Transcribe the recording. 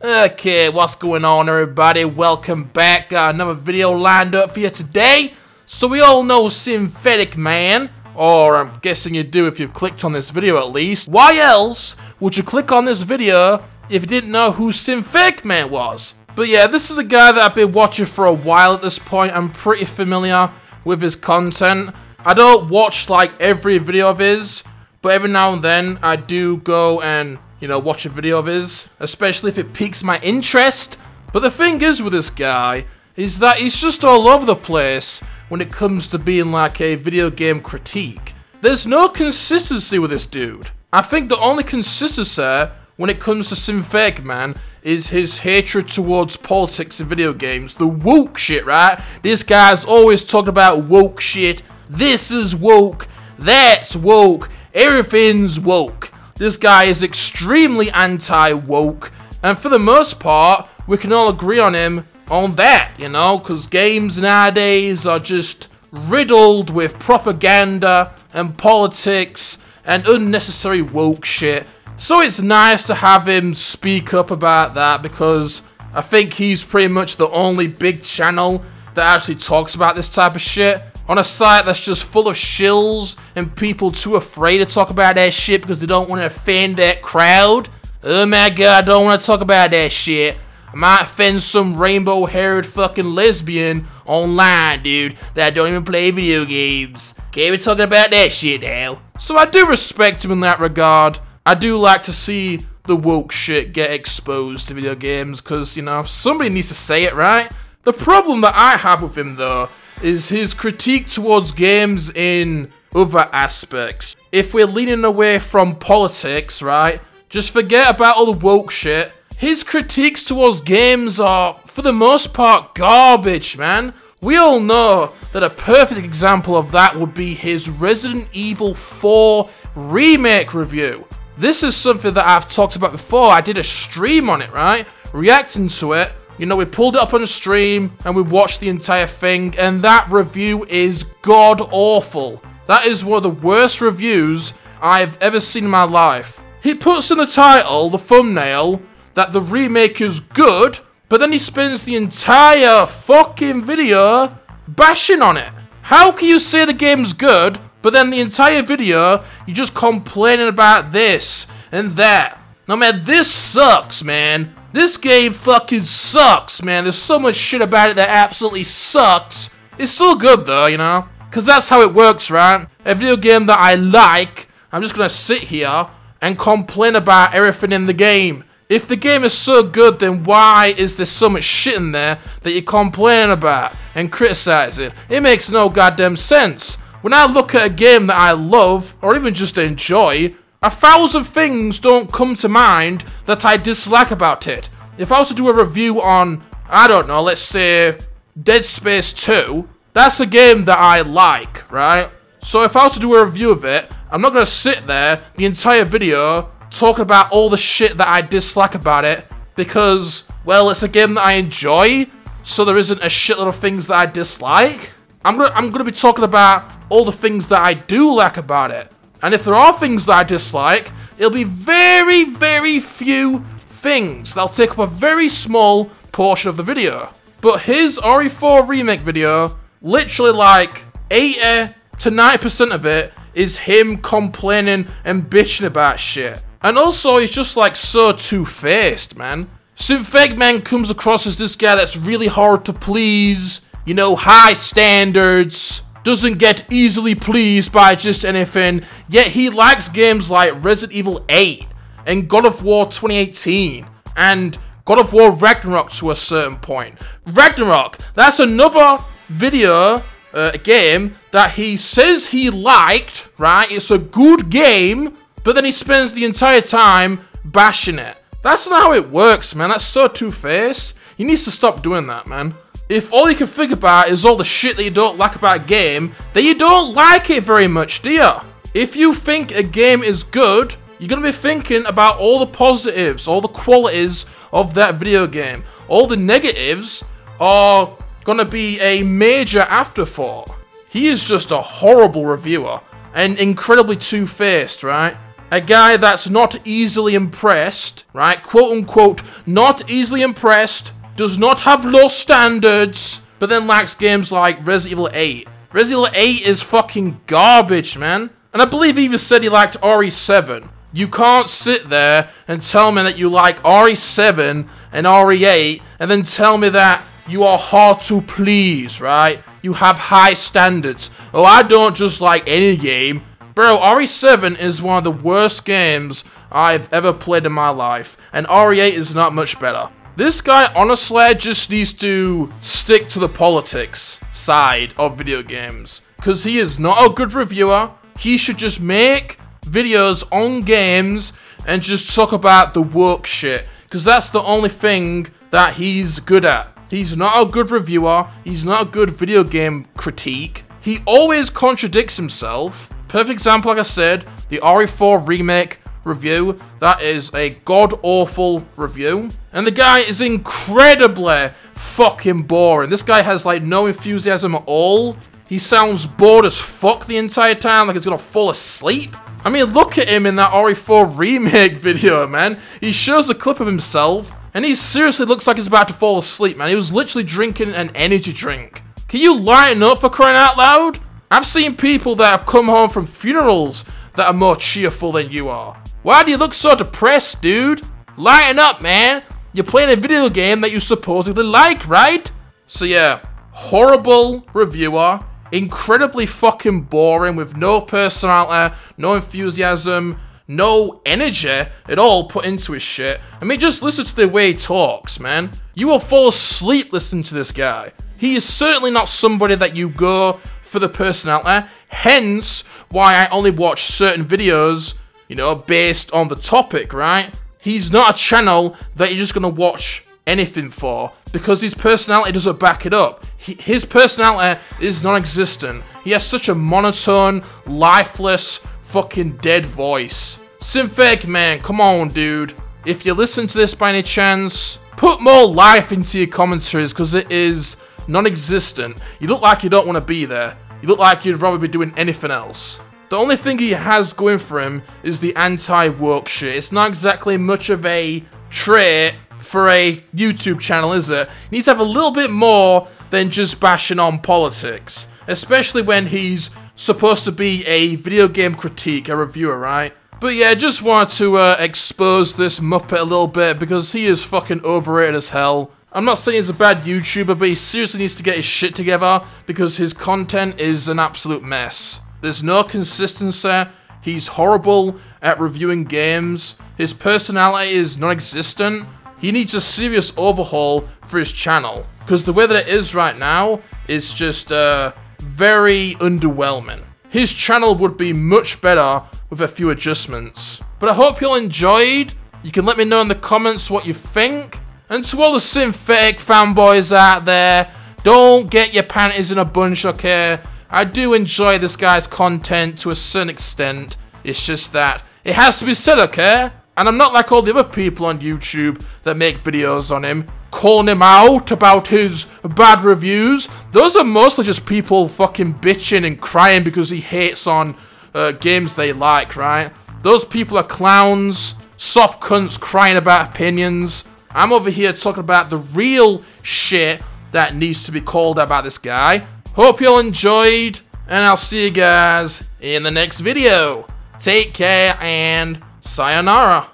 Okay, what's going on, everybody? Welcome back. Got another video lined up for you today. So we all know Synthetic Man, or I'm guessing you do if you've clicked on this video at least. Why else would you click on this video if you didn't know who Synthetic Man was? But yeah, this is a guy that I've been watching for a while at this point. I'm pretty familiar with his content. I don't watch like every video of his, but every now and then I do go and, you know, watch a video of his, especially if it piques my interest. But the thing is with this guy is that he's just all over the place when it comes to being like a video game critique. There's no consistency with this dude. I think the only consistency when it comes to Synthetic Man is his hatred towards politics in video games. The woke shit, right? This guy's always talking about woke shit. This is woke. That's woke. Everything's woke. This guy is extremely anti-woke, and for the most part, we can all agree on him on that, you know, because games nowadays are just riddled with propaganda and politics and unnecessary woke shit. So it's nice to have him speak up about that, because I think he's pretty much the only big channel that actually talks about this type of shit on a site that's just full of shills and people too afraid to talk about that shit because they don't want to offend that crowd. Oh my god, I don't want to talk about that shit. I might offend some rainbow-haired fucking lesbian online, dude, that don't even play video games. Can't be talking about that shit now. So I do respect him in that regard. I do like to see the woke shit get exposed to video games because, you know, somebody needs to say it, right? The problem that I have with him, though, is his critique towards games in other aspects. If we're leaning away from politics, right, just forget about all the woke shit. His critiques towards games are, for the most part, garbage, man. We all know that a perfect example of that would be his Resident Evil 4 remake review. This is something that I've talked about before. I did a stream on it, right, reacting to it. You know, we pulled it up on the stream and we watched the entire thing, and that review is god-awful. That is one of the worst reviews I've ever seen in my life. He puts in the title, the thumbnail, that the remake is good, but then he spends the entire fucking video bashing on it. How can you say the game's good, but then the entire video, you're just complaining about this and that? No, man, this sucks, man. This game fucking sucks, man. There's so much shit about it that absolutely sucks. It's still good, though, you know? Because that's how it works, right? A video game that I like, I'm just gonna sit here and complain about everything in the game. If the game is so good, then why is there so much shit in there that you're complaining about and criticizing? It makes no goddamn sense. When I look at a game that I love, or even just enjoy, 1,000 things don't come to mind that I dislike about it. If I was to do a review on, I don't know, let's say Dead Space 2, that's a game that I like, right? So if I was to do a review of it, I'm not going to sit there the entire video talking about all the shit that I dislike about it because, well, it's a game that I enjoy, so there isn't a shitload of things that I dislike. I'm gonna be talking about all the things that I do like about it. And if there are things that I dislike, it'll be very, very few things. They'll take up a very small portion of the video. But his RE4 remake video, literally like 80 to 90% of it is him complaining and bitching about shit. And also, he's just like so two-faced, man. Synthetic Man comes across as this guy that's really hard to please, you know, high standards, doesn't get easily pleased by just anything, yet he likes games like Resident Evil 8 and God of War 2018 and God of War Ragnarok to a certain point. Ragnarok, that's another video, game that he says he liked, right? It's a good game, but then he spends the entire time bashing it. That's not how it works, man. That's so two-faced. He needs to stop doing that, man. If all you can think about is all the shit that you don't like about a game, then you don't like it very much, do you? If you think a game is good, you're going to be thinking about all the positives, all the qualities of that video game. All the negatives are going to be a major afterthought. He is just a horrible reviewer and incredibly two-faced, right? A guy that's not easily impressed, right? Quote unquote, not easily impressed, does not have low standards, but then likes games like Resident Evil 8. Resident Evil 8 is fucking garbage, man. And I believe he even said he liked RE7. You can't sit there and tell me that you like RE7 and RE8 and then tell me that you are hard to please, right? You have high standards. Oh, I don't just like any game. Bro, RE7 is one of the worst games I've ever played in my life, and RE8 is not much better. This guy honestly just needs to stick to the politics side of video games, because he is not a good reviewer. He should just make videos on games and just talk about the woke shit, because that's the only thing that he's good at. He's not a good reviewer. He's not a good video game critique. He always contradicts himself. Perfect example, like I said, the RE4 remake review. That is a god-awful review. And the guy is incredibly fucking boring. This guy has like no enthusiasm at all. He sounds bored as fuck the entire time, like he's gonna fall asleep. I mean, look at him in that RE4 remake video, man. He shows a clip of himself, and he seriously looks like he's about to fall asleep, man. He was literally drinking an energy drink. Can you lighten up, for crying out loud? I've seen people that have come home from funerals that are more cheerful than you are. Why do you look so depressed, dude? Lighten up, man. You're playing a video game that you supposedly like, right? So yeah, horrible reviewer. Incredibly fucking boring with no personality, no enthusiasm, no energy at all put into his shit. I mean, just listen to the way he talks, man. You will fall asleep listening to this guy. He is certainly not somebody that you go for the personality, hence why I only watch certain videos, you know, based on the topic, right? He's not a channel that you're just gonna watch anything for, because his personality doesn't back it up. His personality is non-existent. He has such a monotone, lifeless, fucking dead voice. Synthetic man, come on, dude. If you listen to this by any chance, put more life into your commentaries, because it is non-existent. You look like you don't want to be there. You look like you'd rather be doing anything else. The only thing he has going for him is the anti-woke shit. It's not exactly much of a trait for a YouTube channel, is it? He needs to have a little bit more than just bashing on politics. Especially when he's supposed to be a video game critique, a reviewer, right? But yeah, just wanted to expose this Muppet a little bit, because he is fucking overrated as hell. I'm not saying he's a bad YouTuber, but he seriously needs to get his shit together, because his content is an absolute mess. There's no consistency. He's horrible at reviewing games. His personality is non-existent. He needs a serious overhaul for his channel, because the way that it is right now is just very underwhelming. His channel would be much better with a few adjustments. But I hope you all enjoyed. You can let me know in the comments what you think. And to all the synthetic fanboys out there, don't get your panties in a bunch, okay? I do enjoy this guy's content to a certain extent. It's just that it has to be said, okay? And I'm not like all the other people on YouTube that make videos on him, calling him out about his bad reviews. Those are mostly just people fucking bitching and crying because he hates on games they like, right? Those people are clowns, soft cunts crying about opinions. I'm over here talking about the real shit that needs to be called out about this guy. Hope you all enjoyed, and I'll see you guys in the next video. Take care and sayonara.